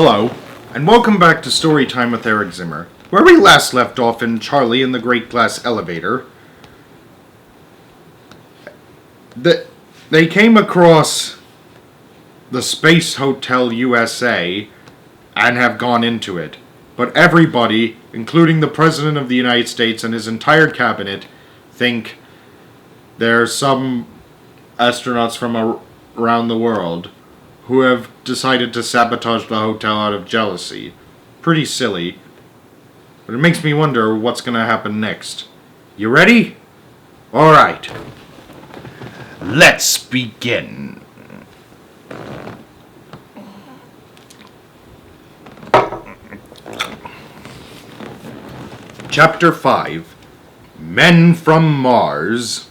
Hello, and welcome back to Storytime with Eric Zimmer, where we last left off in Charlie in the Great Glass Elevator. They came across the Space Hotel USA and have gone into it, but everybody, including the President of the United States and his entire cabinet, think there's some astronauts from around the world who have decided to sabotage the hotel out of jealousy. Pretty silly. But it makes me wonder what's going to happen next. You ready? Alright. Let's begin. Chapter 5. Men from Mars.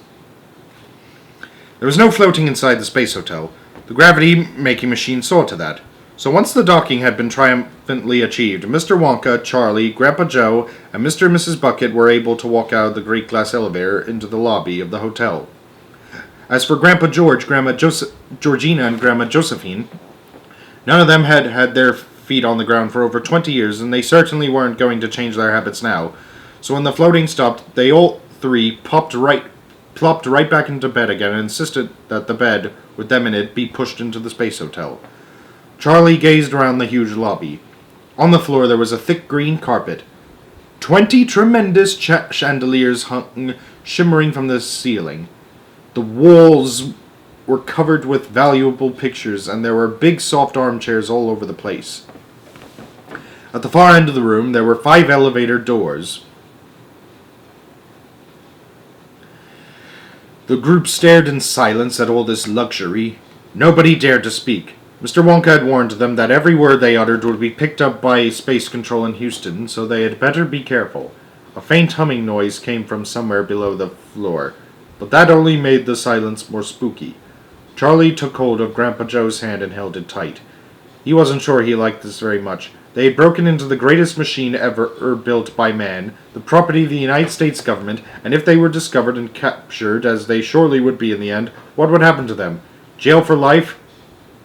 There was no floating inside the space hotel. The gravity-making machine saw to that. So once the docking had been triumphantly achieved, Mr. Wonka, Charlie, Grandpa Joe, and Mr. and Mrs. Bucket were able to walk out of the great glass elevator into the lobby of the hotel. As for Grandpa George, Grandma Georgina, and Grandma Josephine, none of them had had their feet on the ground for over 20 years, and they certainly weren't going to change their habits now. So when the floating stopped, they all three plopped right back into bed again and insisted that the bed, with them in it, be pushed into the space hotel. Charlie gazed around the huge lobby. On the floor there was a thick green carpet. 20 tremendous chandeliers hung shimmering from the ceiling. The walls were covered with valuable pictures, and there were big soft armchairs all over the place. At the far end of the room there were 5 elevator doors. The group stared in silence at all this luxury. Nobody dared to speak. Mr. Wonka had warned them that every word they uttered would be picked up by space control in Houston, so they had better be careful. A faint humming noise came from somewhere below the floor, but that only made the silence more spooky. Charlie took hold of Grandpa Joe's hand and held it tight. He wasn't sure he liked this very much. They had broken into the greatest machine ever built by man, the property of the United States government, and if they were discovered and captured, as they surely would be in the end, what would happen to them? Jail for life?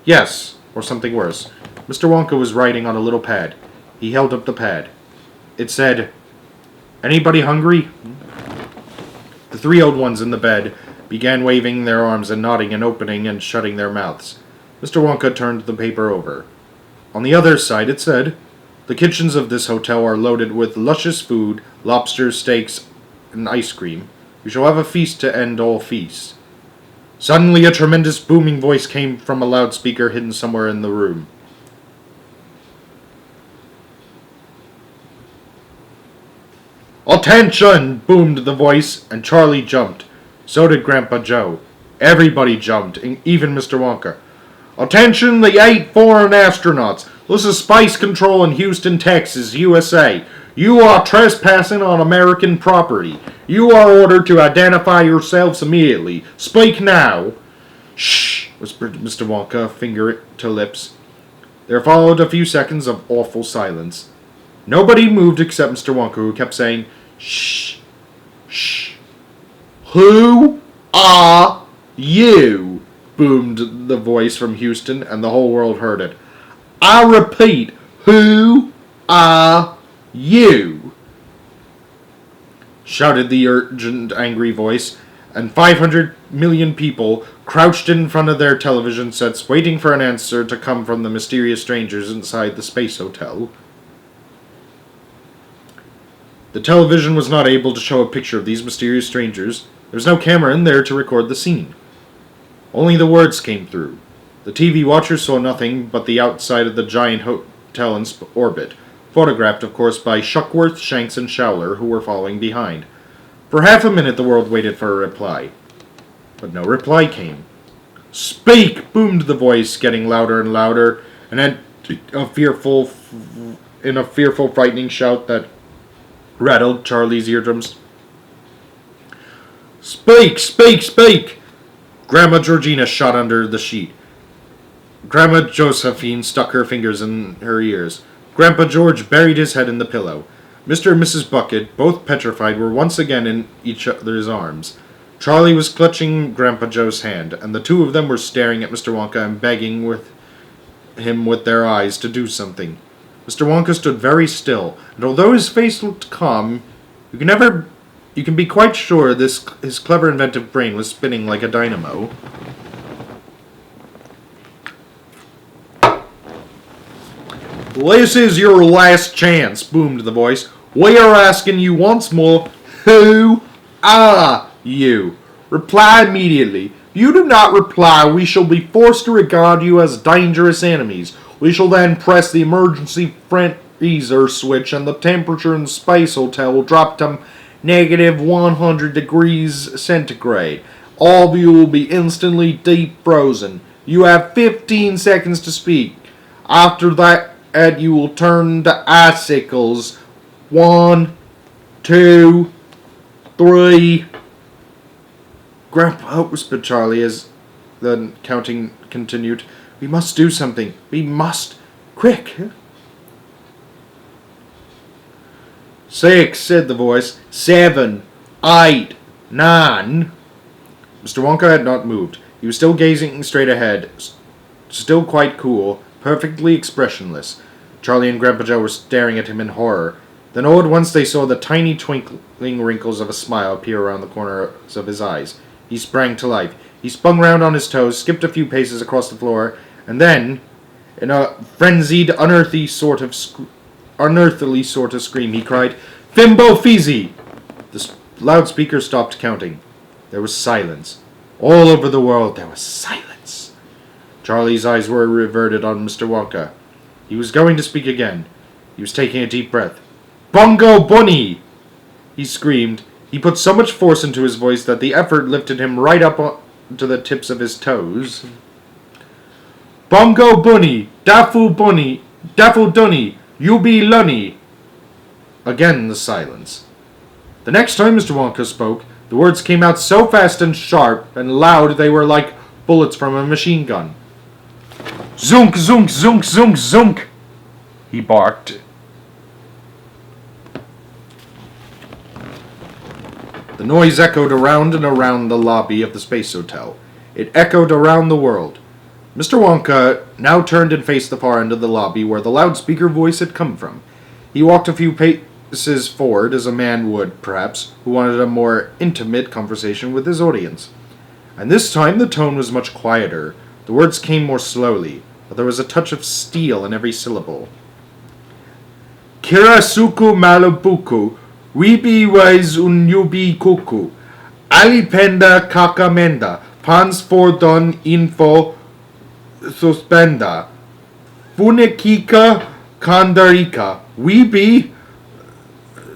Yes, or something worse. Mr. Wonka was writing on a little pad. He held up the pad. It said, "Anybody hungry?" The 3 old ones in the bed began waving their arms and nodding and opening and shutting their mouths. Mr. Wonka turned the paper over. On the other side it said, "The kitchens of this hotel are loaded with luscious food, lobsters, steaks, and ice cream. We shall have a feast to end all feasts." Suddenly a tremendous booming voice came from a loudspeaker hidden somewhere in the room. "Attention!" boomed the voice, and Charlie jumped. So did Grandpa Joe. Everybody jumped, even Mr. Wonka. "Attention, the 8 foreign astronauts. This is Space Control in Houston, Texas, USA. You are trespassing on American property. You are ordered to identify yourselves immediately. Speak now." "Shh," whispered Mr. Wonka, finger to lips. There followed a few seconds of awful silence. Nobody moved except Mr. Wonka, who kept saying, "Shh, shh." "Who are you?" boomed the voice from Houston, and the whole world heard it. "I repeat, who are you?" shouted the urgent, angry voice, and 500 million people crouched in front of their television sets waiting for an answer to come from the mysterious strangers inside the space hotel. The television was not able to show a picture of these mysterious strangers. There was no camera in there to record the scene. Only the words came through. The TV watchers saw nothing but the outside of the giant hotel in orbit, photographed, of course, by Shuckworth, Shanks, and Showler, who were following behind. For half a minute the world waited for a reply. But no reply came. "Speak!" boomed the voice, getting louder and louder, and then a fearful, frightening shout that rattled Charlie's eardrums. "Speak! Speak! Speak!" Grandma Georgina shot under the sheet. Grandma Josephine stuck her fingers in her ears. Grandpa George buried his head in the pillow. Mr. and Mrs. Bucket, both petrified, were once again in each other's arms. Charlie was clutching Grandpa Joe's hand, and the 2 of them were staring at Mr. Wonka and begging with him with their eyes to do something. Mr. Wonka stood very still, and although his face looked calm, you can be quite sure his clever inventive brain was spinning like a dynamo. This is your last chance, boomed the voice. We are asking you once more, who are you? Reply immediately. If you do not reply, we shall be forced to regard you as dangerous enemies. We shall then press the emergency freezer switch and the temperature in the space hotel will drop to negative 100 degrees centigrade. All of you will be instantly deep frozen. You have 15 seconds to speak. After that, you will turn to icicles. 1, 2, 3. Grandpa, whispered Charlie as the counting continued. We must do something. We must. Quick. 6, said the voice. 7, 8, 9. Mr. Wonka had not moved. He was still gazing straight ahead, still quite cool, perfectly expressionless. Charlie and Grandpa Joe were staring at him in horror. Then all at once they saw the tiny twinkling wrinkles of a smile appear around the corners of his eyes. He sprang to life. He spun round on his toes, skipped a few paces across the floor, and then, in a frenzied, unearthly sort of scream, he cried, "Fimbo Feezy!" The loudspeaker stopped counting. There was silence. All over the world there was silence. Charlie's eyes were reverted on Mr. Wonka. He was going to speak again. He was taking a deep breath. "Bongo Bunny!" he screamed. He put so much force into his voice that the effort lifted him right up to the tips of his toes. "Bongo Bunny! Daffy Dunny! You be Lunny!" Again the silence. The next time Mr. Wonka spoke, the words came out so fast and sharp and loud they were like bullets from a machine gun. "Zunk, zunk, zunk, zunk, zunk!" he barked. The noise echoed around and around the lobby of the space hotel. It echoed around the world. Mr. Wonka now turned and faced the far end of the lobby where the loudspeaker voice had come from. He walked a few paces forward, as a man would, perhaps, who wanted a more intimate conversation with his audience. And this time the tone was much quieter. The words came more slowly, but there was a touch of steel in every syllable. "Kirasuku malabuku, Weeby wise unyubi kuku, Alipenda kakamenda, Pans fordon info suspenda, Funekika kandarika, Weeby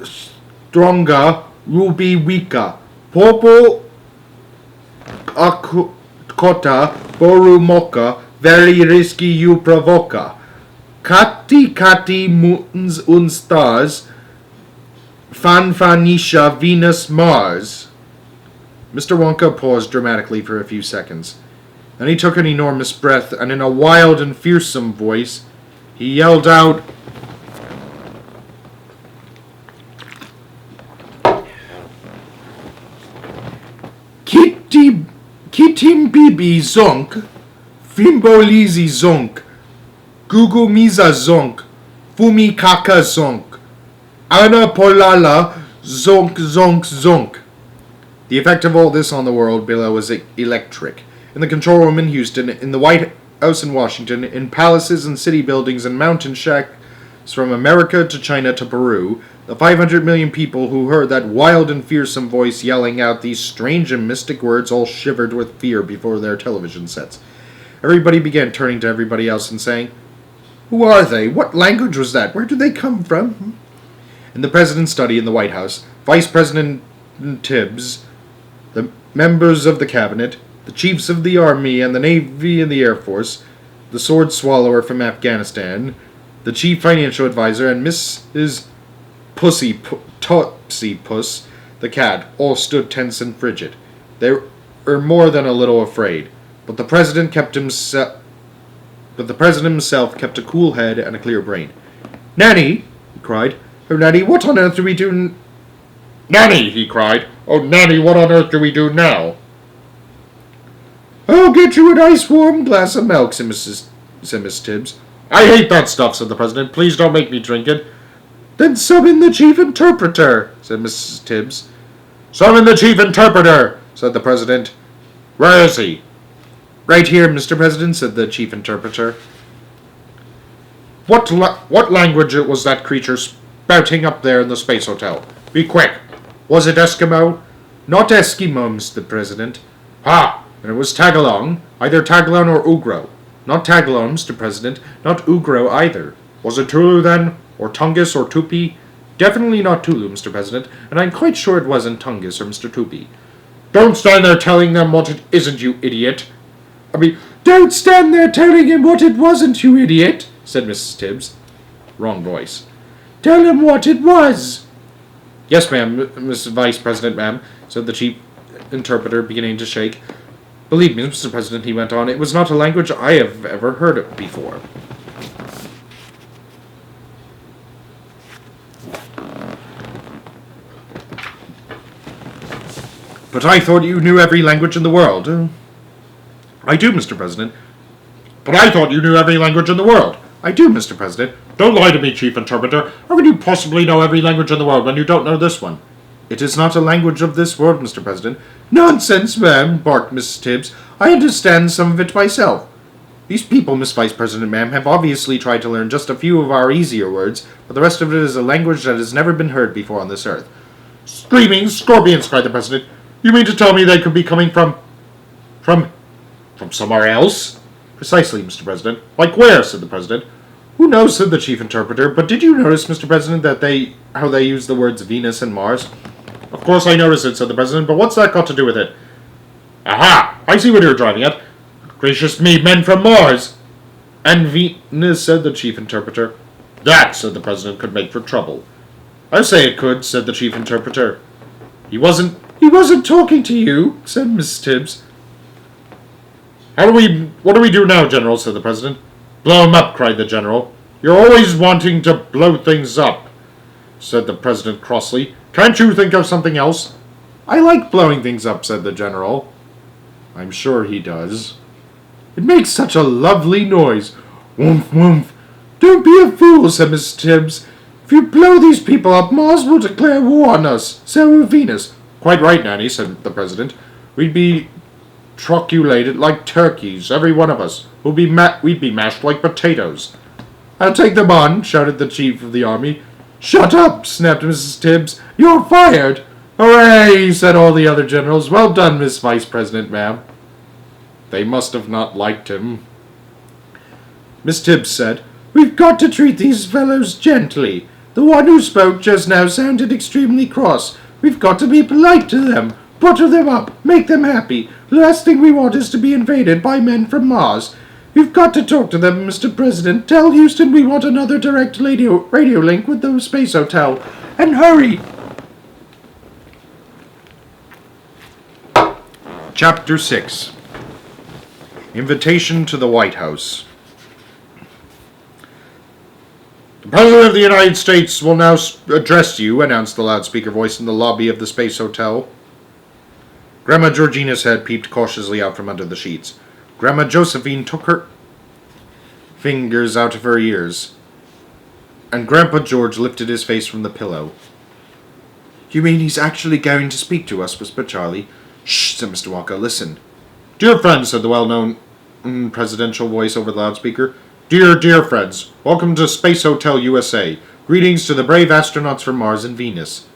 stronga, Ruby wika, Popo akota, Boru moka, Very risky you provoca, Kati moons und stars, Fanfanisha Venus Mars. Mr. Wonka paused dramatically for a few seconds. Then he took an enormous breath, and in a wild and fearsome voice, he yelled out, Kitim Bibi Zonk, Fimbolizi Zonk, Gugumiza Zonk, Fumi Kaka Zonk, Ana Polala Zonk Zonk Zonk. The effect of all this on the world below was electric. In the control room in Houston, in the White House in Washington, in palaces and city buildings and mountain shacks from America to China to Peru, the 500 million people who heard that wild and fearsome voice yelling out these strange and mystic words all shivered with fear before their television sets. Everybody began turning to everybody else and saying, "Who are they? What language was that? Where did they come from?" In the president's study in the White House, Vice President Tibbs, the members of the cabinet, the chiefs of the Army and the Navy and the Air Force, the sword swallower from Afghanistan, the chief financial advisor, and Mrs. Topsy Puss, the cat, all stood tense and frigid. They were more than a little afraid, but the president himself kept a cool head and a clear brain. "Nanny!" he cried. "Oh, Nanny, what on earth do we do Nanny!" he cried. "Oh, Nanny, what on earth do we do now?" "I'll get you a nice warm glass of milk," said Mrs. said Miss Tibbs. I hate that stuff, said the President. Please don't make me drink it. Then summon the chief interpreter, said Mrs. Tibbs. Summon the chief interpreter, said the President. Where is he? Right here, Mr. President, said the chief interpreter. What language was that creature spouting up there in the space hotel? Be quick. Was it Eskimo? Not Eskimo, Mr. President. Ha! And it was Tagalong. Either Tagalong or Ugro. Not Tagalong, Mr. President. Not Ugro either. Was it Tulu then? Or Tungus or Tupi? Definitely not Tulu, Mr. President. And I'm quite sure it wasn't Tungus or Mr. Tupi. Don't stand there telling them what it isn't, you idiot. Don't stand there telling him what it wasn't, you idiot, said Mrs. Tibbs. Wrong voice. Tell him what it was. Yes, ma'am, Mr. Vice President, ma'am, said the chief interpreter, beginning to shake. Believe me, Mr. President, he went on, it was not a language I have ever heard of before. But I thought you knew every language in the world. I do, Mr. President. But I thought you knew every language in the world. I do, Mr. President. Don't lie to me, Chief Interpreter. How can you possibly know every language in the world when you don't know this one? It is not a language of this world, Mr. President. Nonsense, ma'am, barked Mrs. Tibbs. I understand some of it myself. These people, Miss Vice President, ma'am, have obviously tried to learn just a few of our easier words, but the rest of it is a language that has never been heard before on this earth. Screaming scorpions, cried the President. You mean to tell me they could be coming from somewhere else? Precisely, Mr. President. Like where? Said the President. Who knows, said the Chief Interpreter, but did you notice, Mr. President, that how they use the words Venus and Mars? Of course I noticed it, said the President, but what's that got to do with it? Aha! I see what you're driving at. Gracious me, men from Mars! And Venus, said the Chief Interpreter. That, said the President, could make for trouble. I say it could, said the Chief Interpreter. He wasn't talking to you, said Miss Tibbs. What do we do now, General, said the President. Blow him up, cried the General. You're always wanting to blow things up, said the President crossly. Can't you think of something else? I like blowing things up, said the General. I'm sure he does. It makes such a lovely noise. Woomph, woomph. Don't be a fool, said Miss Tibbs. If you blow these people up, Mars will declare war on us. So will Venus. Quite right, Nanny, said the President. We'd be truculated like turkeys, every one of us. We'd be mashed like potatoes. I'll take them on, shouted the Chief of the Army. Shut up, snapped Mrs. Tibbs. You're fired. Hooray, said all the other generals. Well done, Miss Vice President, ma'am. They must have not liked him. Miss Tibbs said, We've got to treat these fellows gently. The one who spoke just now sounded extremely cross. We've got to be polite to them, butter them up, make them happy. The last thing we want is to be invaded by men from Mars. You've got to talk to them, Mr. President. Tell Houston we want another direct radio link with the Space Hotel. And hurry! Chapter 6. Invitation to the White House. The President of the United States will now address you, announced the loudspeaker voice in the lobby of the Space Hotel. Grandma Georgina's head peeped cautiously out from under the sheets. Grandma Josephine took her fingers out of her ears, and Grandpa George lifted his face from the pillow. You mean he's actually going to speak to us, whispered Charlie. Shh, said Mr. Walker, listen. Dear friends, said the well-known presidential voice over the loudspeaker. Dear friends, welcome to Space Hotel USA. Greetings to the brave astronauts from Mars and Venus.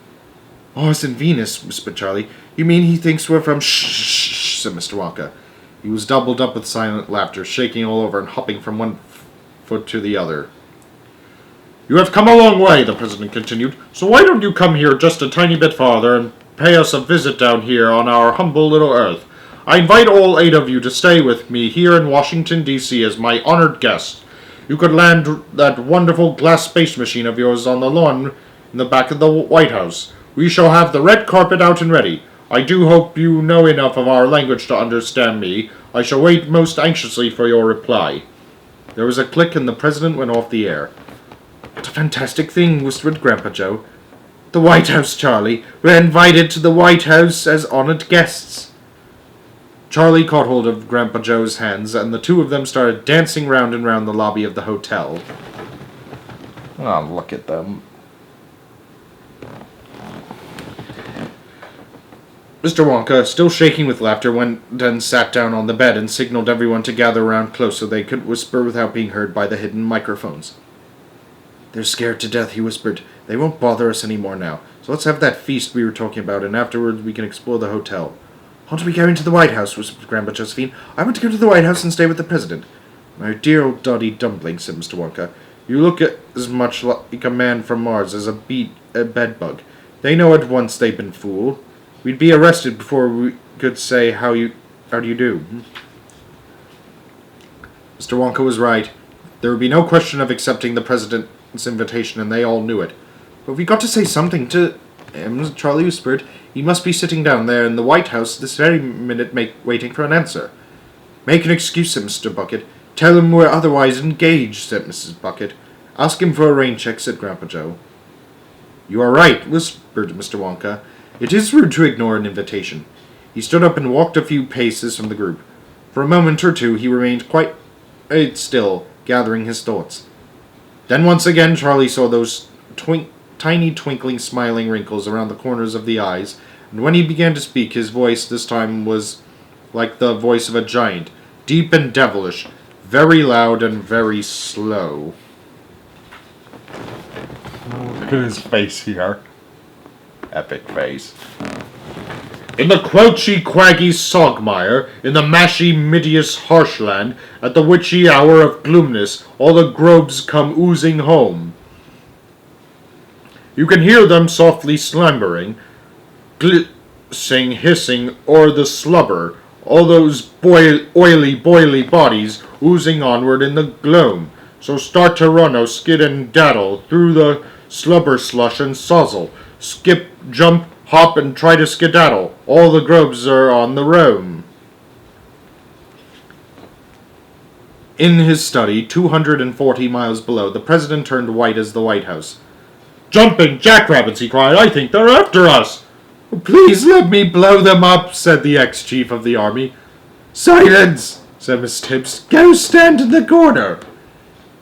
Mars and Venus, whispered Charlie. You mean he thinks we're from shh, said Mr. Walker. He was doubled up with silent laughter, shaking all over and hopping from one foot to the other. You have come a long way, the President continued, so why don't you come here just a tiny bit farther and pay us a visit down here on our humble little Earth? I invite all 8 of you to stay with me here in Washington, D.C. as my honored guests. You could land that wonderful glass space machine of yours on the lawn in the back of the White House. We shall have the red carpet out and ready. I do hope you know enough of our language to understand me. I shall wait most anxiously for your reply. There was a click and the President went off the air. What a fantastic thing, whispered Grandpa Joe. The White House, Charlie. We're invited to the White House as honored guests. Charlie caught hold of Grandpa Joe's hands, and the two of them started dancing round and round the lobby of the hotel. Oh, look at them. Mr. Wonka, still shaking with laughter, went and sat down on the bed and signaled everyone to gather around close so they could whisper without being heard by the hidden microphones. "They're scared to death," he whispered. "They won't bother us any more now. So let's have that feast we were talking about, and afterwards we can explore the hotel." "Aren't we going to the White House?" whispered Grandpa Josephine. "I want to go to the White House and stay with the President." "My dear old Dotty Dumpling," said Mr. Wonka, "you look as much like a man from Mars as a bedbug. They know at once they've been fooled. We'd be arrested before we could say how do you do." Mr. Wonka was right. There would be no question of accepting the President's invitation, and they all knew it. "But we got to say something to him," Charlie whispered. "He must be sitting down there in the White House this very minute waiting for an answer." "Make an excuse," said Mr. Bucket. "Tell him we're otherwise engaged," said Mrs. Bucket. "Ask him for a rain check," said Grandpa Joe. "You are right," whispered Mr. Wonka. "It is rude to ignore an invitation." He stood up and walked a few paces from the group. For a moment or two he remained quite still, gathering his thoughts. Then once again Charlie saw those tiny twinkling smiling wrinkles around the corners of the eyes, and when he began to speak his voice this time was like the voice of a giant, deep and devilish, very loud and very slow. Look at his face here. Epic face. "In the quouchy quaggy sogmire, in the mashy midious harshland, at the witchy hour of gloomness, all the grobes come oozing home. You can hear them softly slumbering, glissing, hissing o'er the slubber, all those oily, boily bodies oozing onward in the gloom. So start to run, oh skid and daddle, through the slubber slush and sozzle. Skip, jump, hop, and try to skedaddle. All the grubs are on the roam." In his study, 240 miles below, the President turned white as the White House. "Jumping jackrabbits," he cried. "I think they're after us." "Please let me blow them up," said the ex-chief of the army. "Silence," said Miss Tibbs. "Go stand in the corner."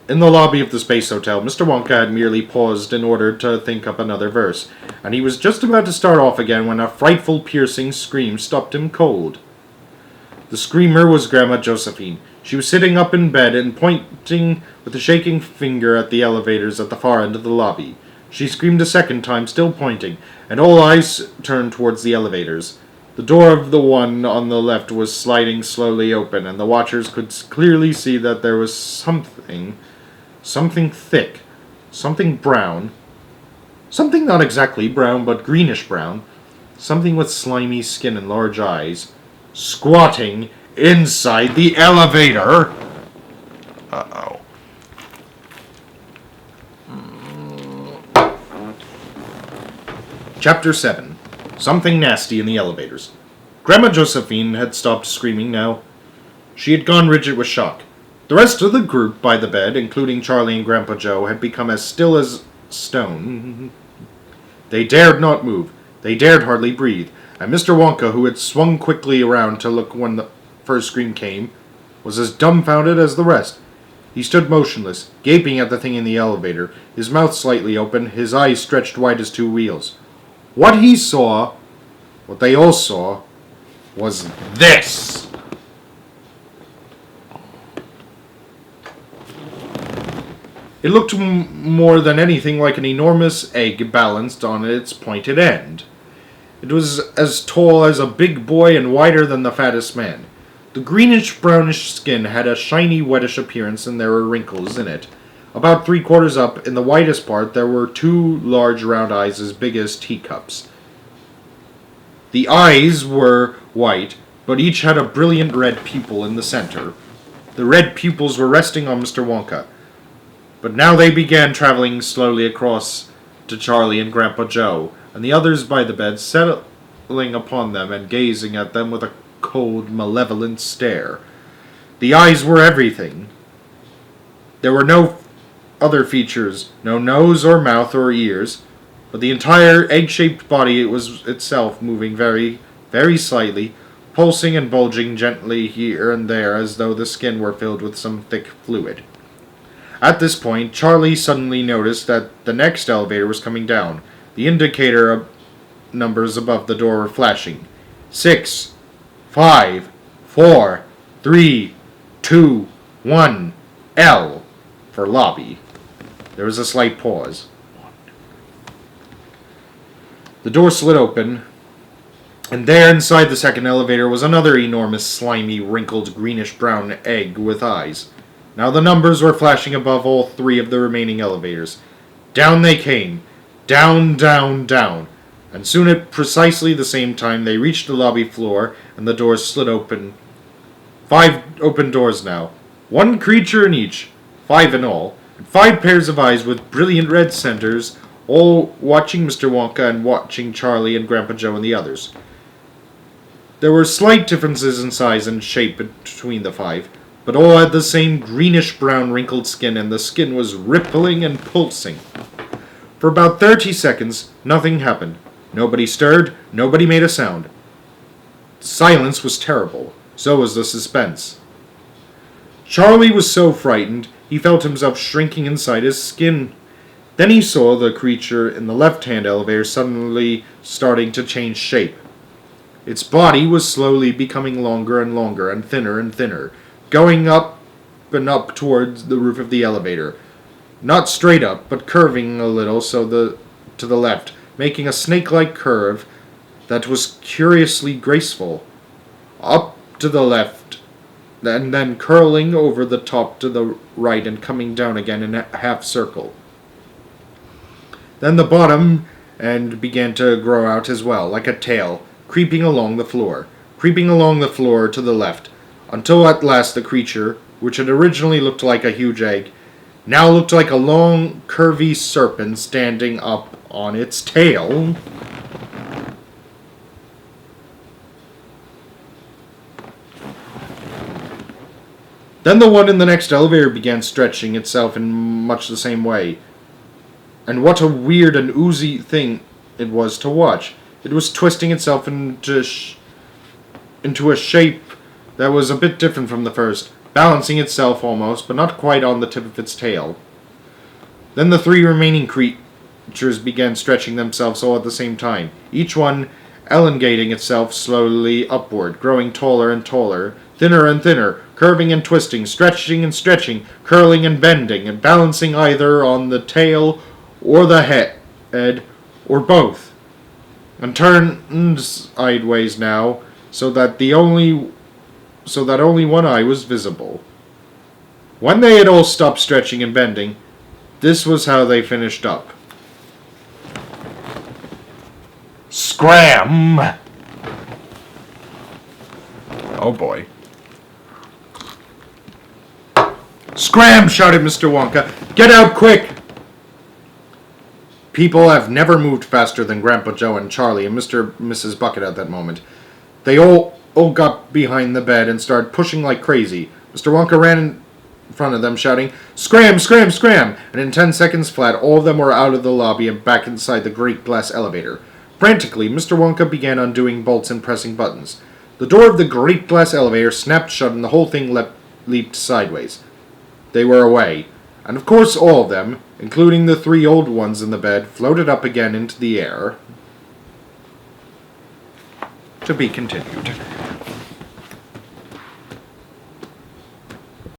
In the lobby of the Space Hotel, Mr. Wonka had merely paused in order to think up another verse, and he was just about to start off again when a frightful, piercing scream stopped him cold. The screamer was Grandma Josephine. She was sitting up in bed and pointing with a shaking finger at the elevators at the far end of the lobby. She screamed a second time, still pointing, and all eyes turned towards the elevators. The door of the one on the left was sliding slowly open, and the watchers could clearly see that there was something thick, something brown, something not exactly brown but greenish brown, something with slimy skin and large eyes, squatting inside the elevator. Uh-oh. Chapter 7. Something Nasty in the Elevators. Grandma Josephine had stopped screaming now. She had gone rigid with shock. The rest of the group by the bed, including Charlie and Grandpa Joe, had become as still as stone. They dared not move. They dared hardly breathe. And Mr. Wonka, who had swung quickly around to look when the first scream came, was as dumbfounded as the rest. He stood motionless, gaping at the thing in the elevator, his mouth slightly open, his eyes stretched wide as two wheels. What he saw, what they all saw, was this. It looked more than anything like an enormous egg balanced on its pointed end. It was as tall as a big boy and wider than the fattest man. The greenish-brownish skin had a shiny, wettish appearance, and there were wrinkles in it. About 3/4 up, in the widest part, there were two large round eyes as big as teacups. The eyes were white, but each had a brilliant red pupil in the center. The red pupils were resting on Mr. Wonka. But now they began traveling slowly across to Charlie and Grandpa Joe, and the others by the bed, settling upon them and gazing at them with a cold, malevolent stare. The eyes were everything. There were no other features, no nose or mouth or ears, but the entire egg-shaped body was itself moving very, very slightly, pulsing and bulging gently here and there as though the skin were filled with some thick fluid. At this point, Charlie suddenly noticed that the next elevator was coming down. The indicator numbers above the door were flashing. 6, 5, 4, 3, 2, 1, L for lobby. There was a slight pause. The door slid open, and there inside the second elevator was another enormous, slimy, wrinkled, greenish-brown egg with eyes. Now the numbers were flashing above all three of the remaining elevators. Down they came. Down, down, down. And soon at precisely the same time they reached the lobby floor, and the doors slid open. 5 open doors now. 1 creature in each. 5 in all. And 5 pairs of eyes with brilliant red centers, all watching Mr. Wonka and watching Charlie and Grandpa Joe and the others. There were slight differences in size and shape between the 5, but all had the same greenish-brown wrinkled skin, and the skin was rippling and pulsing. For about 30 seconds, nothing happened. Nobody stirred, nobody made a sound. Silence was terrible. So was the suspense. Charlie was so frightened, he felt himself shrinking inside his skin. Then he saw the creature in the left-hand elevator suddenly starting to change shape. Its body was slowly becoming longer and longer and thinner, going up and up towards the roof of the elevator. Not straight up, but curving a little to the left, making a snake-like curve that was curiously graceful. Up to the left, and then curling over the top to the right and coming down again in a half circle. Then the bottom end began to grow out as well, like a tail, creeping along the floor to the left, until at last the creature, which had originally looked like a huge egg, now looked like a long, curvy serpent standing up on its tail. Then the one in the next elevator began stretching itself in much the same way. And what a weird and oozy thing it was to watch. It was twisting itself into a shape that was a bit different from the first, balancing itself almost, but not quite on the tip of its tail. Then the 3 remaining creatures began stretching themselves all at the same time, each one elongating itself slowly upward, growing taller and taller, thinner and thinner, curving and twisting, stretching and stretching, curling and bending, and balancing either on the tail or the head, or both, and turned sideways now, so that only one eye was visible. When they had all stopped stretching and bending, this was how they finished up. Scram! Oh boy. Scram! Shouted Mr. Wonka. Get out quick! People have never moved faster than Grandpa Joe and Charlie and Mr. and Mrs. Bucket at that moment. They all got behind the bed and started pushing like crazy. Mr. Wonka ran in front of them, shouting, "Scram! Scram! Scram!" And in 10 seconds flat, all of them were out of the lobby and back inside the great glass elevator. Frantically, Mr. Wonka began undoing bolts and pressing buttons. The door of the great glass elevator snapped shut and the whole thing leaped sideways. They were away. And of course all of them, including the 3 old ones in the bed, floated up again into the air. To be continued.